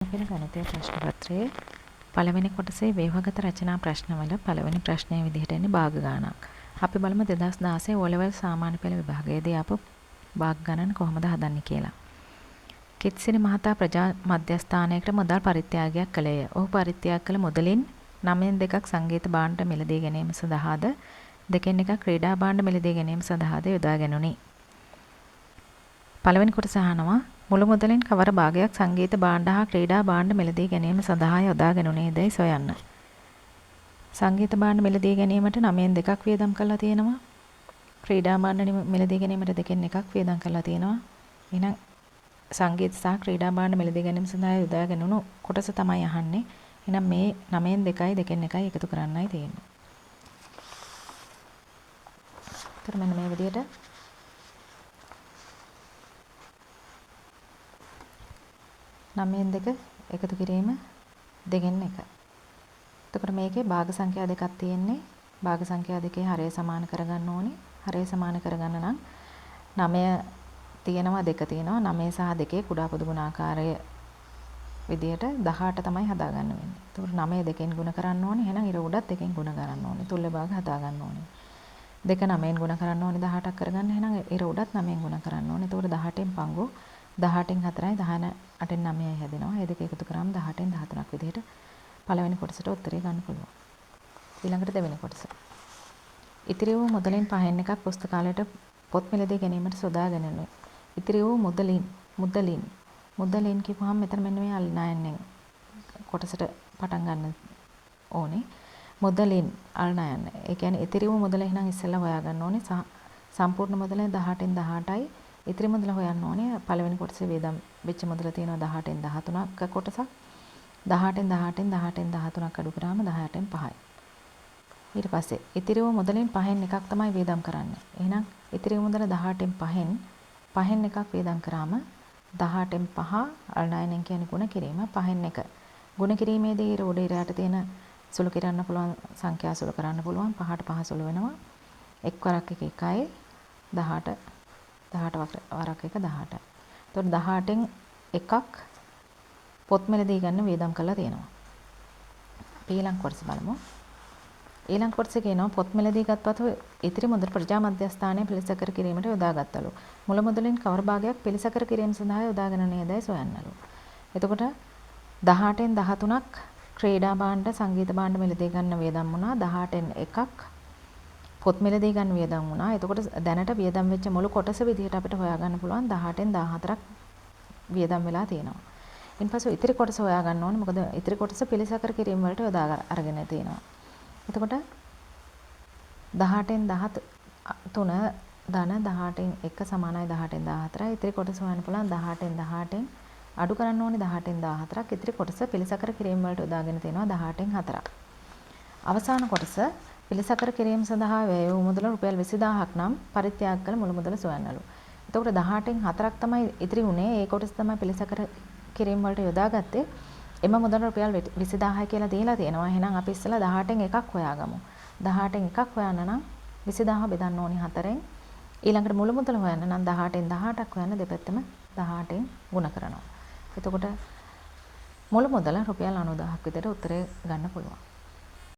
කියන ගණිතය ප්‍රශ්න පත්‍රයේ පළවෙනි කොටසේ වේවගත රචනා ප්‍රශ්නවල පළවෙනි ප්‍රශ්නයේ විදිහට එන්නේ භාග ගණනක්. අපි බලමු 2016 O level සාමාන්‍ය පෙළ විභාගයේදී ආපු භාග ගණන කොහොමද හදන්නේ කියලා. කිත්සිරි මහතා ප්‍රජා මධ්‍යස්ථානයකට මුදල් පරිත්‍යාගයක් කළේය. ඔහු පරිත්‍යාග කළ මුදලින් 9න් 2ක් සංගීත භාණ්ඩ මිලදී ගැනීම සඳහාද 2න් 1ක් ක්‍රීඩා භාණ්ඩ මිලදී ගැනීම සඳහාද යොදා ගැනුණි. පළවෙනි කොටස අහනවා මුළු මුදලින් කවර භාගයක් සංගීත භාණ්ඩ හා ක්‍රීඩා භාණ්ඩ මිලදී ගැනීම සඳහා යොදා ගැනුණේදයි සොයන්න. සංගීත භාණ්ඩ මිලදී ගැනීමට 9න් 2ක් වියදම් කරලා තියෙනවා. ක්‍රීඩා භාණ්ඩ මිලදී ගැනීමට 2න් 1ක් වියදම් කරලා තියෙනවා. එහෙනම් සංගීත සහ ක්‍රීඩා භාණ්ඩ මිලදී ගැනීම සඳහා යොදා ගැනුණු කොටස තමයි අහන්නේ. එහෙනම් මේ 9න් 2යි 2න් 1යි එකතු කරන්නයි තියෙන්නේ. ඒතර මෙන්න මේ විදිහට නමයෙන් 2 එකතු කිරීම 2න් 1. එතකොට මේකේ භාග සංඛ්‍යා දෙකක් තියෙන්නේ. භාග සංඛ්‍යා දෙකේ හරය සමාන කරගන්න ඕනේ. හරය සමාන කරගන්න නම් 9 තියෙනවා 2 තියෙනවා. 9 සහ 2 කුඩා පොදු ගුණාකාරය විදියට 18 තමයි හදාගන්න වෙන්නේ. එතකොට 9 2න් ගුණ කරන්න ඕනේ. එහෙනම් ඊට උඩත් 2න් ගුණ කරන්න ඕනේ. තුල්ල භාග හදාගන්න ඕනේ. 2 9න් ගුණ කරන්න ඕනේ 18ක් කරගන්න. එහෙනම් ඊට උඩත් 9න් ගුණ කරන්න ඕනේ. එතකොට 18න් පංගු 18න් 4යි 18න් 9යි හැදෙනවා. ඒ දෙක එකතු කරාම 18න් 13ක් විදිහට පළවෙනි කොටසට උත්තරේ ගන්න පුළුවන්. ඊළඟට දෙවෙනි කොටස. ඉතිරි වූ මුදලින් 5න් 1ක් පුස්තකාලයට පොත් මිලදී ගැනීමට සොදා ගැනුණි. ඉතිරි වූ මුදලින් කියපුවාම මෙතන මෙන්න මේ අල්නයන්ෙන් කොටසට පටන් ගන්න ඕනේ. මුදලින් අල්නයන්. ඒ කියන්නේ ඉතිරි වූ මුදල එහෙනම් ඉස්සෙල්ලා හොයාගන්න ඕනේ. සම්පූර්ණ මුදල 18න් 18යි. ඉතිරි මුදල හොයන්න ඕනේ. පළවෙනි කොටසේ වේදම් වෙච්ච මුදල තියෙනවා 18න් 13ක් කොටසක්. 18න් 18න් 13ක් අඩු කරාම 18න් 5යි. ඊට පස්සේ ඉතිරි වූ මුදලින් 5න් 1ක් තමයි වේදම් කරන්නේ. එහෙනම් ඉතිරි වූ මුදල 18න් 5න් 1ක් වේදම් කරාම 18න් 5 අල්නයනෙන් කියන්නේ ගුණ කිරීම 5න් 1. ගුණ කිරීමේදී ඊට උඩ ඉරයට තියෙන සුළු කරන්න පුළුවන් සංඛ්‍යා සුළු කරන්න පුළුවන්. 5ට 5 සුළු වෙනවා. 1 වරක් 1 1යි 18 වරක් 1 18. එතකොට 18න් 1ක් පොත් මිලදී ගන්න වේදම් කරලා තියෙනවා. අපි ඊළඟ කොටස බලමු. ඊළඟ කොටසේ කියනවා පොත් මිලදී ගත්පත් ඉතිරි මුදල් ප්‍රජා මධ්‍යස්ථානයේ පිළිසකර කිරීමට යොදාගත්තලු. මුල මුදලින් කවර භාගයක් පිළිසකර කිරීම සඳහා යොදාගෙන නේදයි සොයන්නලු. එතකොට 18න් 13ක් ක්‍රීඩා භාණ්ඩ සංගීත භාණ්ඩ මිලදී ගන්න වේදම් වුණා. 18න් 1ක් පොත් මිලදී ගන්න වියදම් වුණා. එතකොට දැනට වියදම් වෙච්ච මුළු කොටස විදිහට අපිට හොයාගන්න පුළුවන් 18න් 14ක් වියදම් වෙලා තියෙනවා. ඊන්පස්සේ ඉතිරි කොටස හොයාගන්න ඕනේ. මොකද ඉතිරි කොටස පිළිසකර කිරීම වලට යොදා අරගෙන තියෙනවා. එතකොට 18න් 13 ධන 18න් 1 සමානයි 18න් 14යි. ඉතිරි කොටස හොයන්න පුළුවන් 18න් 18න් අඩු කරන්න ඕනේ 18න් 14ක්. ඉතිරි කොටස පිළිසකර කිරීම වලට යොදාගෙන තියෙනවා 18න් 4ක්. අවසාන කොටස පිළිසකර කිරීම සඳහා වැය වූ මුදල රුපියල් 20000ක් නම් පරිත්‍යාග කළ මුළු මුදල සොයන්නලු. එතකොට 18න් 4ක් තමයි ඉතිරි වුණේ. ඒ කොටස තමයි පිළිසකර කිරීම වලට යොදාගත්තේ. එම මුදල රුපියල් 20000යි කියලා දීලා තියෙනවා. එහෙනම් අපි ඉස්සෙල්ලා 18න් 1ක් හොයාගමු. 18න් 1ක් හොයන්න නම් 20000 බෙදන්න ඕනි 4ෙන්. ඊළඟට මුළු මුදල හොයන්න නම් 18න් 18ක් හොයන්න දෙපැත්තම 18න් ගුණ කරනවා. එතකොට මුළු මුදල රුපියල් 90000ක් විතර උත්තරේ ගන්න පුළුවන්.